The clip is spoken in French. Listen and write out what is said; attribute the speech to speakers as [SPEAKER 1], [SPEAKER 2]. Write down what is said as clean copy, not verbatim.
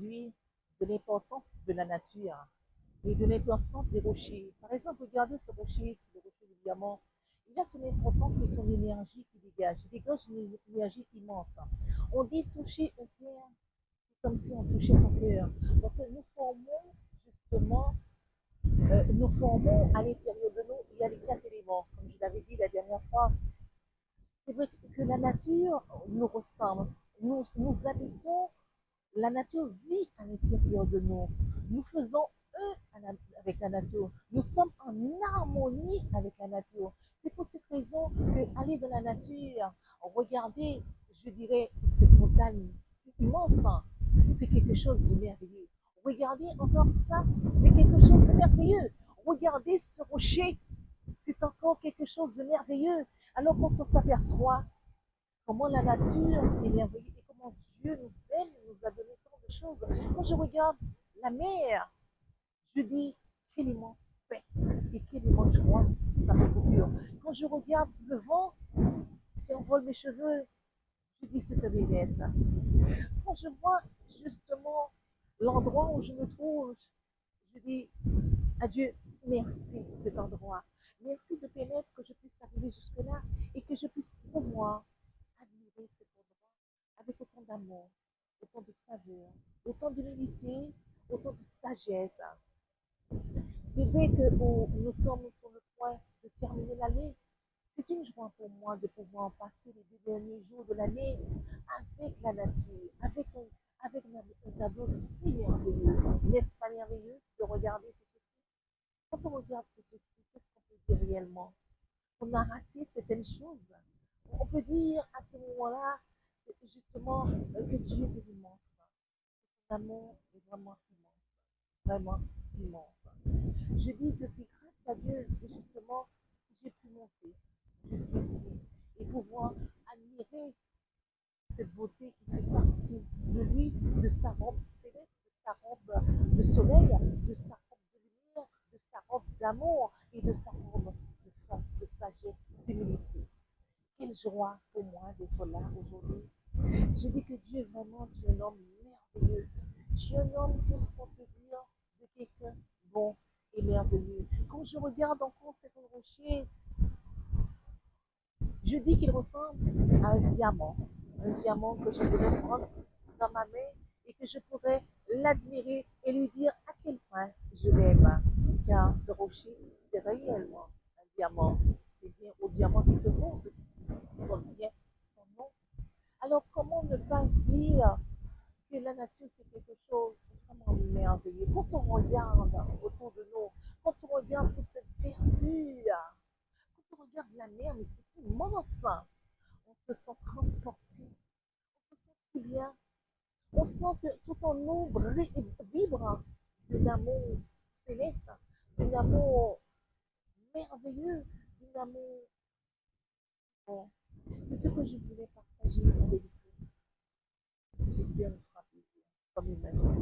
[SPEAKER 1] aujourd'hui de l'importance de la nature et de l'importance des rochers. Par exemple, regardez ce rocher, c'est le rocher du diamant. Il a son importance et son énergie qu'il dégage. Il dégage une énergie immense. On dit toucher au cœur, c'est comme si on touchait son cœur. Parce que justement, nous formons à l'intérieur de nous, il y a les quatre éléments, comme je l'avais dit la dernière fois. C'est vrai que la nature nous ressemble. Nous habitons, la nature vit à l'intérieur de nous. Nous faisons avec la nature. Nous sommes en harmonie avec la nature. C'est pour cette raison que aller dans la nature, regarder, je dirais, cette montagne immense, c'est quelque chose de merveilleux. Regardez encore ça, c'est quelque chose de merveilleux. Regardez ce rocher, c'est encore quelque chose de merveilleux. Alors qu'on s'aperçoit comment la nature est merveilleuse et comment Dieu nous aime, nous a donné tant de choses. Quand je regarde la mer, je dis quelle immense paix et quelle immense joie ça me procure. Quand je regarde le vent qui envole mes cheveux, je dis c'est un bien-être. Quand je vois justement l'endroit où je me trouve, je dis à Dieu, merci pour cet endroit. Merci de permettre que je puisse arriver jusque-là et que je puisse pouvoir admirer cet endroit avec autant d'amour, autant de saveur, autant d'humilité, autant de sagesse. C'est vrai que nous sommes sur le point de terminer l'année. C'est une joie pour moi de pouvoir passer les 2 derniers jours de l'année avec la nature, avec un tableau si merveilleux. N'est-ce pas merveilleux de regarder tout ceci? Quand on regarde tout ceci, qu'est-ce qu'on peut dire réellement? On a raté certaines choses. On peut dire à ce moment-là, justement, que Dieu est immense. L'amour est vraiment immense. Vraiment immense. Je dis que c'est grâce à Dieu que justement j'ai pu monter jusqu'ici et pouvoir admirer cette beauté qui fait partie de lui, de sa robe céleste, de sa robe de soleil, de sa robe de lumière, de sa robe d'amour et de sa robe de force, de sagesse, d'humilité. Quelle joie pour moi d'être là aujourd'hui. Je dis que Dieu est vraiment un homme merveilleux. Tu es un homme, tout ce qu'on peut dire de quelqu'un bon et merveilleux. Quand je regarde encore cet rocher, je dis qu'il ressemble à un diamant que je pourrais prendre dans ma main et que je pourrais l'admirer et lui dire à quel point je l'aime. Car ce rocher, c'est réellement un diamant. C'est bien au diamant qui se trouve, ce qui porte bien son nom. Alors comment ne pas dire que la nature, c'est quelque chose de vraiment merveilleux. Quand on regarde autour de nous, quand on regarde toute cette verdure, quand on regarde la mer, mais c'est immense. On se sent transporté, on se sent si bien. On sent que tout en nous vibre d'un amour céleste, d'un amour merveilleux, d'un amour bon. C'est ce que je voulais partager avec vous. J'espère vous fera plaisir, comme il m'a dit.